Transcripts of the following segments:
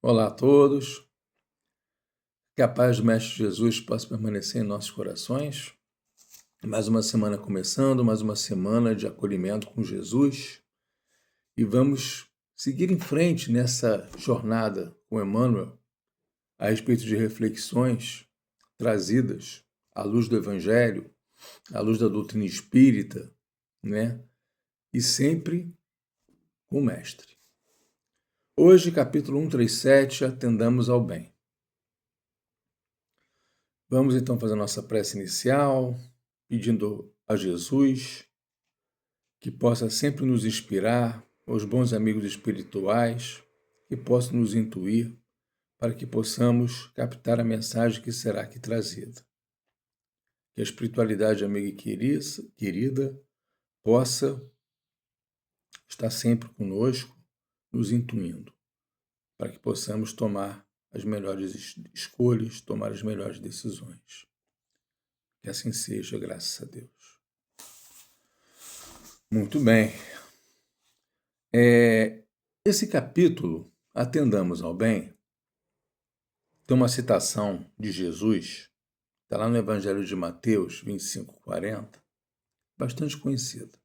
Olá a todos, que a paz do Mestre Jesus possa permanecer em nossos corações. Mais uma semana começando, mais uma semana de acolhimento com Jesus e vamos seguir em frente nessa jornada com Emmanuel a respeito de reflexões trazidas à luz do Evangelho, à luz da doutrina espírita, né? E sempre com o Mestre. Hoje, capítulo 137, atendamos ao bem. Vamos então fazer a nossa prece inicial, pedindo a Jesus que possa sempre nos inspirar, aos bons amigos espirituais, que possam nos intuir para que possamos captar a mensagem que será aqui trazida. Que a espiritualidade amiga e querida possa estar sempre conosco, nos intuindo, para que possamos tomar as melhores escolhas, tomar as melhores decisões. Que assim seja, graças a Deus. Muito bem. Esse capítulo, Atendamos ao Bem, tem uma citação de Jesus, está lá no Evangelho de Mateus 25:40, bastante conhecida,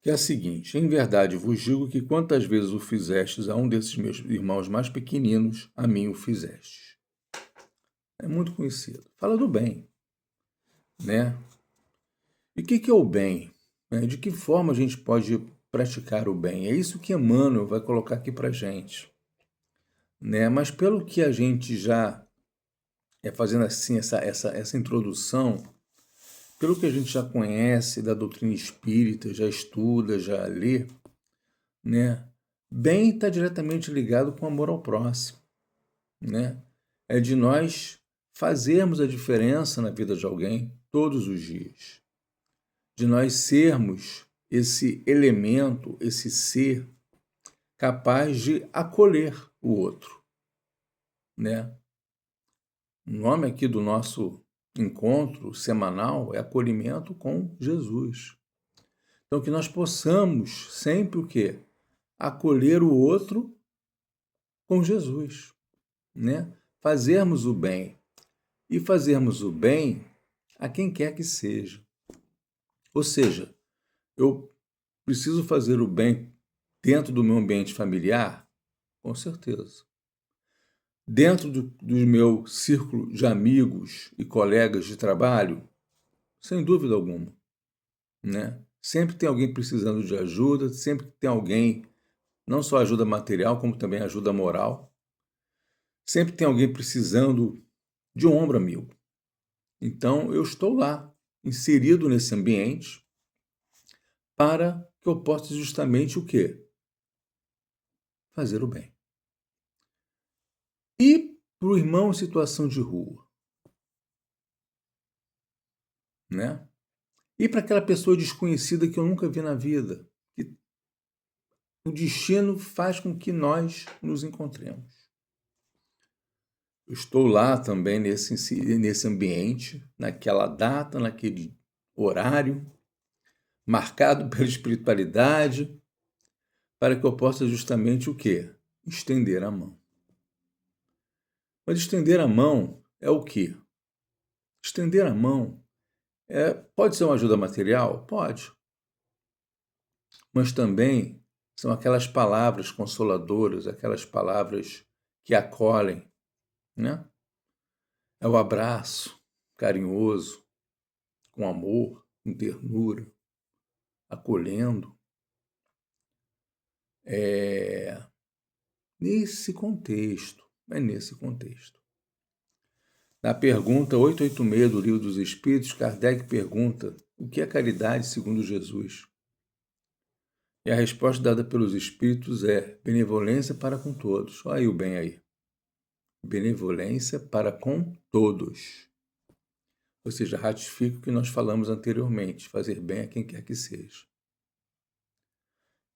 que é a seguinte: em verdade vos digo que quantas vezes o fizestes a um desses meus irmãos mais pequeninos, a mim o fizestes. É muito conhecido. Fala do bem, né? E o que é o bem? De que forma a gente pode praticar o bem? É isso que Emmanuel vai colocar aqui para a gente. Né? Mas pelo que a gente já fazendo assim essa introdução, pelo que a gente já conhece da doutrina espírita, já estuda, já lê, né? Bem está diretamente ligado com o amor ao próximo, né? É de nós fazermos a diferença na vida de alguém todos os dias, de nós sermos esse elemento, esse ser capaz de acolher o outro, né? O nome aqui do nosso encontro semanal é Acolhimento com Jesus. Então, que nós possamos sempre o quê? Acolher o outro com Jesus, né? Fazermos o bem. E fazermos o bem a quem quer que seja. Ou seja, eu preciso fazer o bem dentro do meu ambiente familiar? Com certeza. Dentro do meu círculo de amigos e colegas de trabalho? Sem dúvida alguma, né? Sempre tem alguém precisando de ajuda, sempre tem alguém, não só ajuda material, como também ajuda moral. Sempre tem alguém precisando de um ombro amigo. Então, eu estou lá, inserido nesse ambiente, para que eu possa justamente o quê? Fazer o bem. E para o irmão em situação de rua, né? E para aquela pessoa desconhecida que eu nunca vi na vida, que o destino faz com que nós nos encontremos. Eu estou lá também nesse ambiente, naquela data, naquele horário, marcado pela espiritualidade, para que eu possa justamente o quê? Estender a mão. Mas estender a mão é o quê? Estender a mão pode ser uma ajuda material? Pode. Mas também são aquelas palavras consoladoras, aquelas palavras que acolhem, né? É o abraço carinhoso, com amor, com ternura, acolhendo. Nesse contexto, é nesse contexto. Na pergunta 886 do Livro dos Espíritos, Kardec pergunta o que é caridade segundo Jesus. E a resposta dada pelos Espíritos é benevolência para com todos. Olha aí o bem aí. Benevolência para com todos. Ou seja, ratifica o que nós falamos anteriormente, fazer bem a quem quer que seja.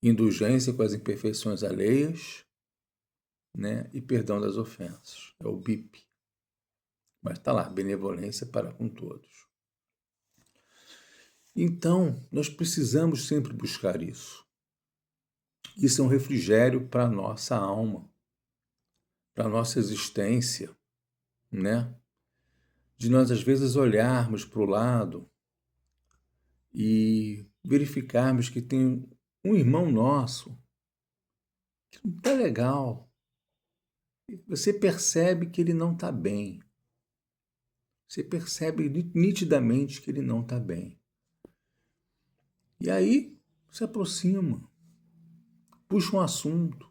Indulgência com as imperfeições alheias, né? E perdão das ofensas. É o BIP. Mas está lá, benevolência para com todos. Então, nós precisamos sempre buscar isso. Isso é um refrigério para a nossa alma. para a nossa existência, né? De nós, às vezes, olharmos para o lado e verificarmos que tem um irmão nosso que não está legal. Você percebe que ele não está bem. Você percebe nitidamente que ele não está bem. E aí, se aproxima, puxa um assunto,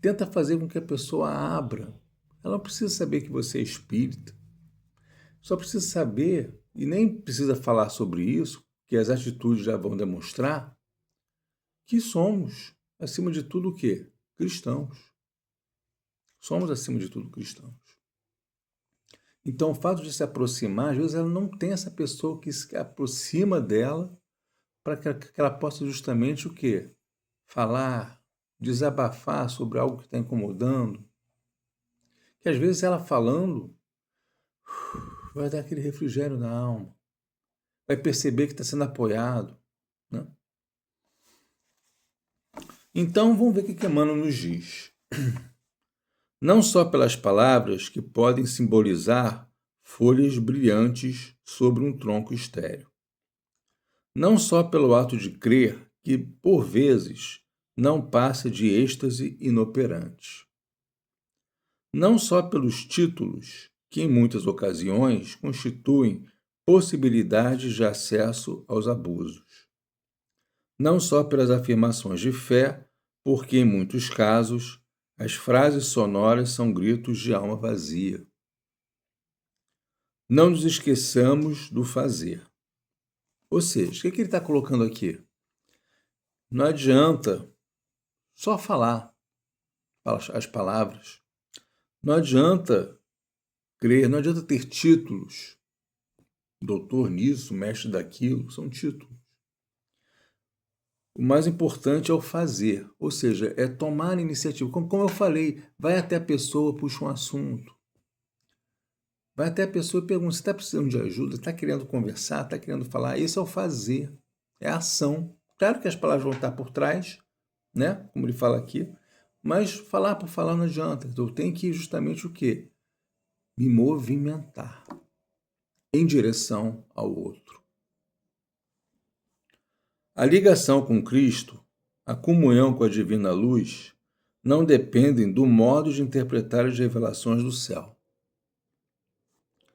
tenta fazer com que a pessoa abra. Ela não precisa saber que você é espírita. Só precisa saber, e nem precisa falar sobre isso, que as atitudes já vão demonstrar, que somos, acima de tudo, o quê? Cristãos. Somos, acima de tudo, cristãos. Então, o fato de se aproximar, às vezes ela não tem essa pessoa que se aproxima dela para que ela possa justamente o quê? Falar, desabafar sobre algo que está incomodando. Que às vezes ela falando vai dar aquele refrigério na alma. Vai perceber que está sendo apoiado, né? Então, vamos ver o que Emmanuel nos diz. Não só pelas palavras que podem simbolizar folhas brilhantes sobre um tronco estéril. Não só pelo ato de crer, que, por vezes, não passa de êxtase inoperante. Não só pelos títulos, que em muitas ocasiões constituem possibilidades de acesso aos abusos. Não só pelas afirmações de fé, porque em muitos casos as frases sonoras são gritos de alma vazia. Não nos esqueçamos do fazer. Ou seja, o que ele está colocando aqui? Não adianta só falar as palavras. Não adianta crer, não adianta ter títulos. Doutor nisso, mestre daquilo, são títulos. O mais importante é o fazer, ou seja, é tomar a iniciativa. Como eu falei, vai até a pessoa, puxa um assunto. Vai até a pessoa e pergunta, você está precisando de ajuda? Está querendo conversar? Está querendo falar? Esse é o fazer, é a ação. Claro que as palavras vão estar por trás, né? Como ele fala aqui, mas falar por falar não adianta. Então, eu tenho que justamente o quê? Me movimentar em direção ao outro. A ligação com Cristo, a comunhão com a divina luz, não dependem do modo de interpretar as revelações do céu.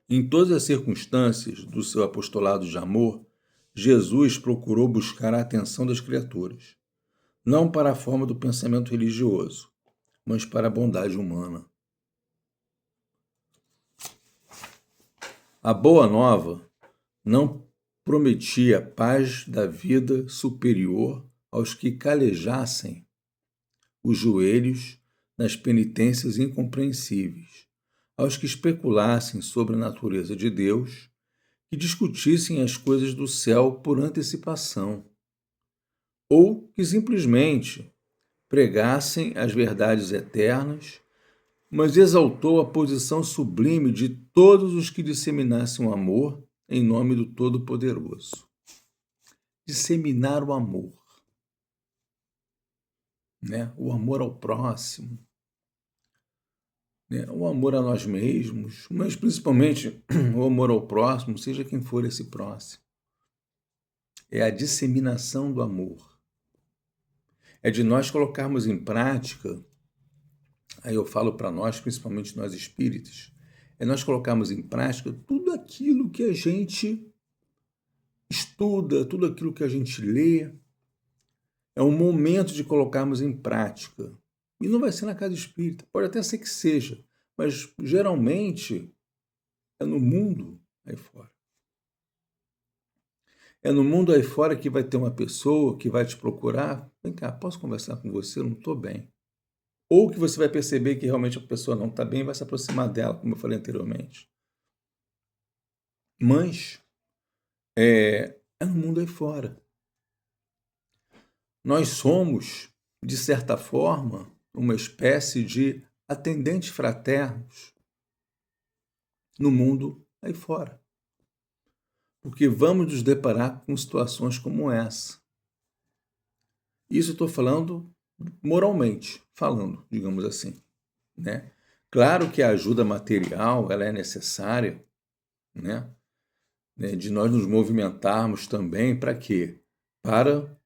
Em todas as circunstâncias do seu apostolado de amor, Jesus procurou buscar a atenção das criaturas, não para a forma do pensamento religioso, mas para a bondade humana. A Boa Nova não prometia paz da vida superior aos que calejassem os joelhos nas penitências incompreensíveis, aos que especulassem sobre a natureza de Deus, que discutissem as coisas do céu por antecipação, ou que simplesmente pregassem as verdades eternas, mas exaltou a posição sublime de todos os que disseminassem o amor em nome do Todo-Poderoso. Disseminar o amor, né? O amor ao próximo, né? O amor a nós mesmos, mas principalmente o amor ao próximo, seja quem for esse próximo. É a disseminação do amor. É de nós colocarmos em prática, aí eu falo para nós, principalmente nós espíritas, é nós colocarmos em prática tudo aquilo que a gente estuda, tudo aquilo que a gente lê. É um momento de colocarmos em prática. E não vai ser na casa espírita, pode até ser que seja, mas geralmente é no mundo aí fora. É no mundo aí fora que vai ter uma pessoa que vai te procurar. Vem cá, posso conversar com você? Eu não estou bem. Ou que você vai perceber que realmente a pessoa não está bem e vai se aproximar dela, como eu falei anteriormente. Mas é no mundo aí fora. Nós somos, de certa forma, uma espécie de atendentes fraternos no mundo aí fora. Porque vamos nos deparar com situações como essa. Isso eu estou falando moralmente, falando, digamos assim. né? Claro que a ajuda material ela é necessária, né? De nós nos movimentarmos também para quê? Para,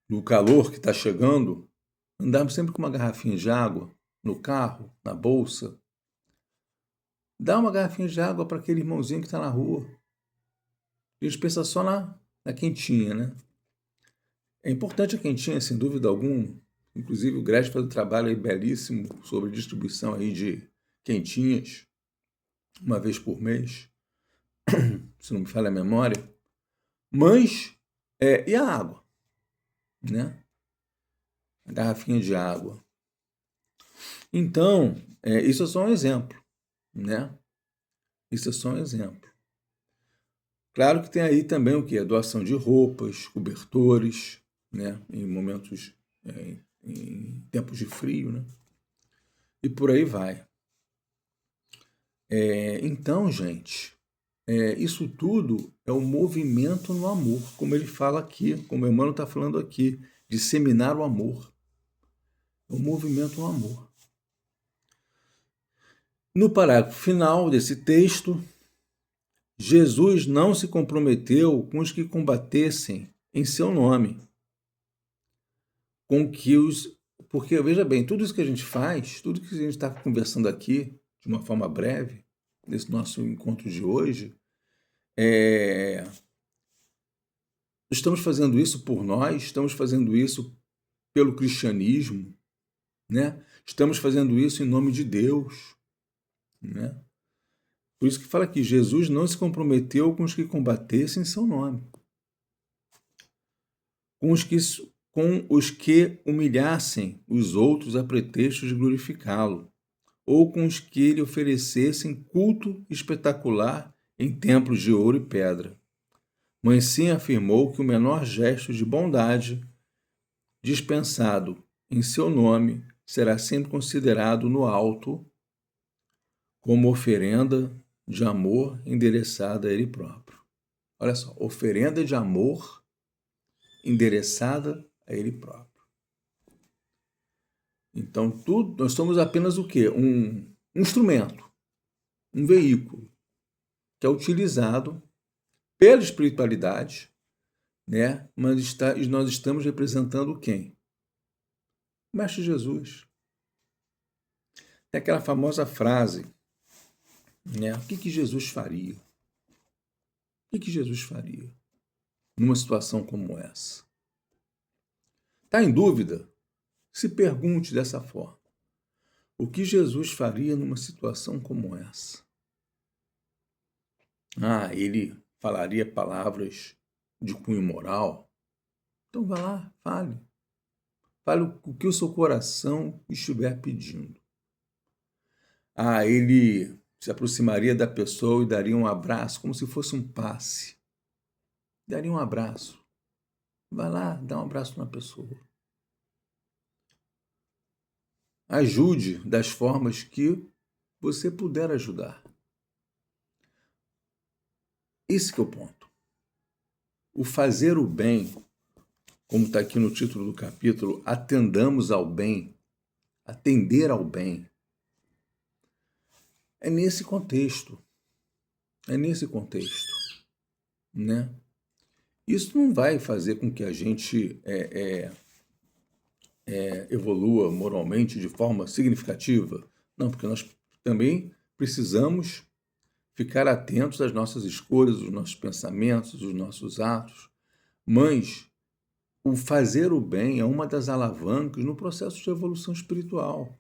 no calor que está chegando, andarmos sempre com uma garrafinha de água no carro, na bolsa. Dá uma garrafinha de água para aquele irmãozinho que está na rua. A gente pensa só na quentinha, né? É importante a quentinha, sem dúvida alguma. Inclusive o Greg faz um trabalho aí belíssimo sobre distribuição aí de quentinhas, uma vez por mês, se não me falha a memória. Mas, e a água, né? A garrafinha de água. Então, isso é só um exemplo, né? Isso é só um exemplo. Claro que tem aí também o quê? A doação de roupas, cobertores, né? Em momentos, em tempos de frio, né? E por aí vai. Então, gente, isso tudo é o movimento no amor, como ele fala aqui, como o Emmanuel está falando aqui, disseminar o amor. É o movimento no amor. No parágrafo final desse texto, Jesus não se comprometeu com os que combatessem em seu nome, com que os... Porque, veja bem, tudo isso que a gente faz, tudo que a gente está conversando aqui, de uma forma breve, nesse nosso encontro de hoje, estamos fazendo isso por nós, estamos fazendo isso pelo cristianismo, né? Estamos fazendo isso em nome de Deus, né? Por isso que fala que Jesus não se comprometeu com os que combatessem em seu nome, com os que humilhassem os outros a pretexto de glorificá-lo, ou com os que lhe oferecessem culto espetacular em templos de ouro e pedra. Mas sim afirmou que o menor gesto de bondade dispensado em seu nome será sempre considerado no alto como oferenda de amor endereçada a ele próprio. Olha só, oferenda de amor endereçada a ele próprio. Então, nós somos apenas o quê? Um instrumento, um veículo que é utilizado pela espiritualidade, né? Mas nós estamos representando quem? O Mestre Jesus. Tem aquela famosa frase, né? O que Jesus faria? O que Jesus faria numa situação como essa? Está em dúvida? Se pergunte dessa forma. O que Jesus faria numa situação como essa? Ele falaria palavras de cunho moral? Então vá lá, fale. Fale o que o seu coração estiver pedindo. Ele se aproximaria da pessoa e daria um abraço, como se fosse um passe. Daria um abraço. Vai lá, dá um abraço na pessoa. Ajude das formas que você puder ajudar. Esse que é o ponto. O fazer o bem, como está aqui no título do capítulo, atendamos ao bem, atender ao bem. É nesse contexto. É nesse contexto, né? Isso não vai fazer com que a gente evolua moralmente de forma significativa. Não, porque nós também precisamos ficar atentos às nossas escolhas, aos nossos pensamentos, aos nossos atos. Mas o fazer o bem é uma das alavancas no processo de evolução espiritual.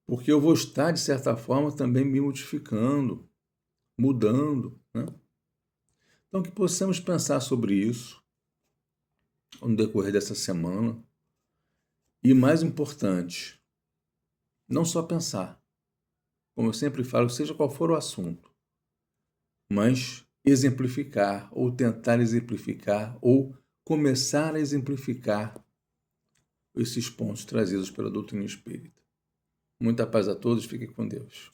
Porque eu vou estar, de certa forma, também me modificando, mudando, né? Então, que possamos pensar sobre isso no decorrer dessa semana. E, mais importante, não só pensar, como eu sempre falo, seja qual for o assunto, mas exemplificar, ou tentar exemplificar, ou começar a exemplificar esses pontos trazidos pela doutrina espírita. Muita paz a todos, fiquem com Deus.